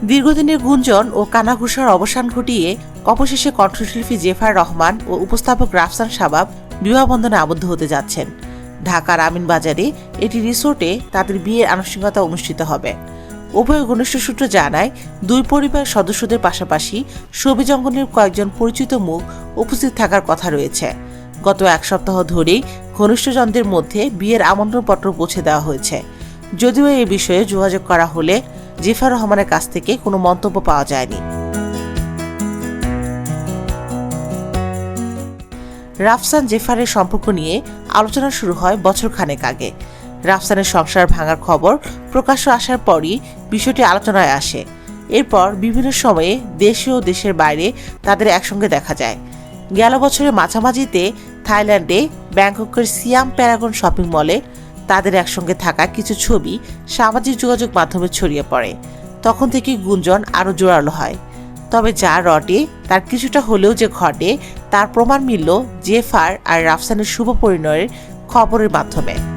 দীর্ঘদিনের গুঞ্জন ও কানাঘুষার অবসান ঘটিয়ে অবশেষে কণ্ঠশিল্পী জেফার রহমান ও উপস্থাপক রাফসান শাবাব বিবাহবন্ধনে আবদ্ধ হতে যাচ্ছেন। ঢাকার আমিনবাজারে এটি রিসোর্টে তাদের বিয়ের আনুষ্ঠানিকতা অনুষ্ঠিত হবে। উভয় ঘনিষ্ঠ সূত্র জানায়, দুই পরিবারের সদস্যদের পাশাপাশি ছবি জঙ্গলের কয়েকজন পরিচিত মুখ উপস্থিত থাকার কথা রয়েছে। গত এক সপ্তাহ ধরেই ঘনিষ্ঠজনদের মধ্যে বিয়ের আমন্ত্রণপত্র পৌঁছে দেওয়া হয়েছে। যদিও এ বিষয়ে যোগাযোগ করা হলে জেফার রহমানের কাছ থেকে কোনো মন্তব্য পাওয়া যায়নি। রাফসান জেফারের সম্পর্ক নিয়ে আলোচনা শুরু হয় বছরখানেক আগে। রাফসানের সংসার ভাঙার খবর প্রকাশ্য আসার পরই বিষয়টি আলোচনায় আসে। এরপর বিভিন্ন সময়ে দেশে ও দেশের বাইরে তাদের একসঙ্গে দেখা যায়। গেল বছরের মাঝামাঝিতে থাইল্যান্ডে ব্যাংককের সিয়াম প্যারাগন শপিং মলে তাদের একসঙ্গে থাকা কিছু ছবি সামাজিক যোগাযোগ মাধ্যমে ছড়িয়ে পড়ে। তখন থেকে গুঞ্জন আরও জোরালো হয়। তবে যা রটে তার কিছুটা হলেও যে ঘটে তার প্রমাণ মিলল জেফার আর রাফসানের শুভ পরিণয়ের খবরের মাধ্যমে।